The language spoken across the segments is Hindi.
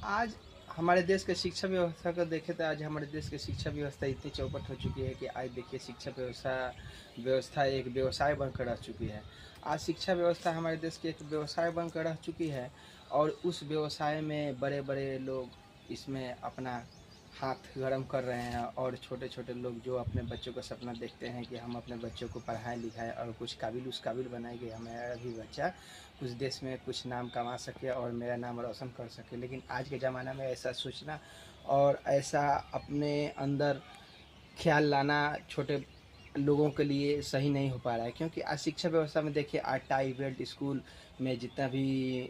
आज हमारे देश के शिक्षा व्यवस्था को देखें तो आज हमारे देश की शिक्षा व्यवस्था इतनी चौपट हो चुकी है कि आज देखिए शिक्षा व्यवस्था एक व्यवसाय बनकर रह चुकी है। आज शिक्षा व्यवस्था हमारे देश की एक व्यवसाय बनकर रह चुकी है और उस व्यवसाय में बड़े बड़े लोग इसमें अपना हाथ गरम कर रहे हैं और छोटे छोटे लोग जो अपने बच्चों का सपना देखते हैं कि हम अपने बच्चों को पढ़ाएं लिखाएं और कुछ काबिल उस काबिल बनाए कि हमारा भी बच्चा कुछ देश में कुछ नाम कमा सके और मेरा नाम रोशन कर सके। लेकिन आज के ज़माना में ऐसा सोचना और ऐसा अपने अंदर ख्याल लाना छोटे लोगों के लिए सही नहीं हो पा रहा है, क्योंकि आज शिक्षा व्यवस्था में देखिए आज टाई बेल्ट स्कूल में जितना भी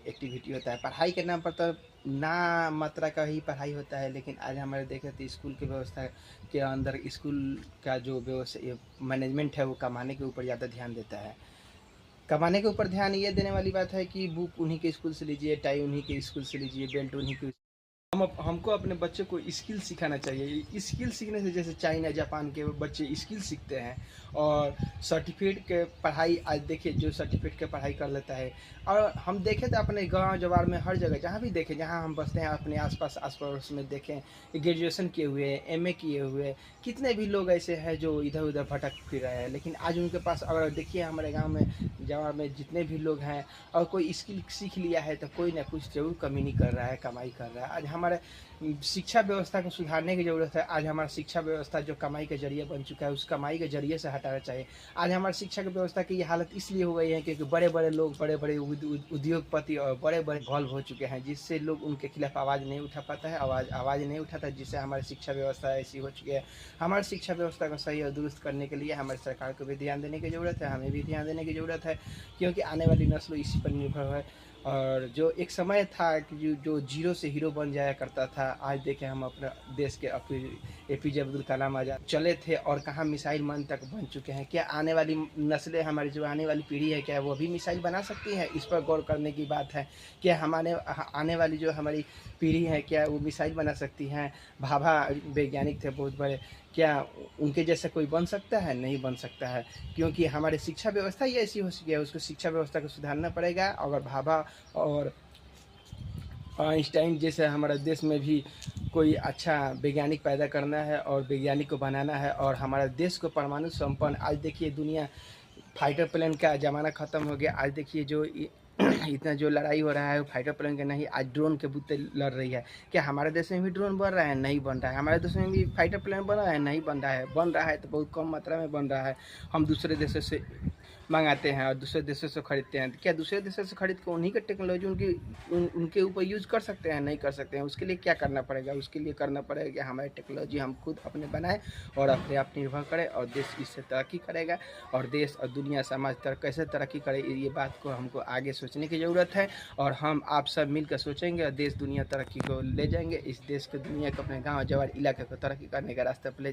एक्टिविटी होता है पढ़ाई के नाम पर तो ना मात्रा का ही पढ़ाई होता है। लेकिन आज हमारे देखें तो स्कूल की व्यवस्था के अंदर स्कूल का जो व्यवस्था मैनेजमेंट है वो कमाने के ऊपर ज़्यादा ध्यान देता है। कमाने के ऊपर ध्यान ये देने वाली बात है कि बुक उन्हीं के स्कूल से लीजिए, टाई उन्हीं के स्कूल से लीजिए, बेल्ट उन्हीं के। हमको अपने बच्चे को स्किल सिखाना चाहिए। स्किल सीखने से जैसे चाइना जापान के बच्चे स्किल सीखते हैं और सर्टिफिकेट के पढ़ाई आज देखिए जो सर्टिफिकेट के पढ़ाई कर लेता है। और हम देखें तो अपने गांव जवार में हर जगह जहाँ भी देखें, जहाँ हम बसते हैं अपने आसपास आस पड़ोस में देखें, ग्रेजुएशन किए हुए, एमए किए हुए कितने भी लोग ऐसे हैं जो इधर उधर भटक फिर रहे हैं। लेकिन आज उनके पास अगर देखिए हमारे गाँव में जवार में जितने भी लोग हैं और कोई स्किल सीख लिया है तो कोई ना कुछ जरूर कमी नहीं कर रहा है, कमाई कर रहा है। आज हमारे शिक्षा व्यवस्था को सुधारने की ज़रूरत है। आज हमारा शिक्षा व्यवस्था जो कमाई के जरिए बन चुका है उस कमाई के जरिए से हटाना चाहिए। आज हमारी शिक्षा की व्यवस्था की ये हालत इसलिए हो गई है क्योंकि बड़े बड़े लोग, बड़े बड़े उद्योगपति और बड़े बड़े इन्वॉल्व हो चुके हैं, जिससे लोग उनके खिलाफ आवाज़ नहीं उठा पाता है, आवाज़ नहीं उठाता, जिससे हमारी शिक्षा व्यवस्था ऐसी हो चुकी है। हमारी शिक्षा व्यवस्था को सही और दुरुस्त करने के लिए हमारी सरकार को भी ध्यान देने की ज़रूरत है, हमें भी ध्यान देने की ज़रूरत है, क्योंकि आने वाली नस्ल इसी पर निर्भर है। और जो एक समय था कि जो जीरो से हीरो बन जाया करता था, आज देखें हम अपने देश के एपीजे अब्दुल कलाम आज़ाद चले थे और कहाँ मिसाइल मैन तक बन चुके हैं। क्या आने वाली नस्लें, हमारी जो आने वाली पीढ़ी है, क्या वो भी मिसाइल बना सकती है? इस पर गौर करने की बात है। क्या हमारे आने वाली जो हमारी पीढ़ी है क्या वो मिसाइल बना सकती हैं? भाभा वैज्ञानिक थे बहुत बड़े, क्या उनके जैसा कोई बन सकता है? नहीं बन सकता है, क्योंकि हमारी शिक्षा व्यवस्था ही ऐसी हो चुकी है। उसको शिक्षा व्यवस्था को सुधारना पड़ेगा। अगर भाभा और आइंस्टाइन जैसे हमारे देश में भी कोई अच्छा वैज्ञानिक पैदा करना है और वैज्ञानिक को बनाना है और हमारे देश को परमाणु संपन्न, आज देखिए दुनिया फाइटर प्लेन का ज़माना ख़त्म हो गया। आज देखिए जो इतना जो लड़ाई हो रहा है वो फाइटर प्लेन का नहीं, आज ड्रोन के बुत्ते लड़ रही है। क्या हमारे देश में भी ड्रोन बन रहा है? नहीं बन रहा है। हमारे देश में भी फाइटर प्लेन बन रहा है? नहीं बन रहा है। बन रहा है तो बहुत कम मात्रा में बन रहा है। हम दूसरे देशों से मंगाते हैं और दूसरे देशों से खरीदते हैं। तो क्या दूसरे देशों से खरीद कर उन्हीं का टेक्नोलॉजी उनके ऊपर यूज़ कर सकते हैं? नहीं कर सकते हैं। उसके लिए क्या करना पड़ेगा? उसके लिए करना पड़ेगा कि हमारी टेक्नोलॉजी हम खुद अपने बनाएं और अपने आप निर्भर करें और देश इससे तरक्की करेगा और देश और दुनिया समाज कैसे तरक्की करे, ये बात को हमको आगे सोचने की ज़रूरत है। और हम आप सब मिलकर सोचेंगे और देश दुनिया तरक्की को ले जाएंगे। इस देश को, दुनिया को, अपने गाँव जवार इलाके को तरक्की करने का रास्ते पर ले जाएंगे।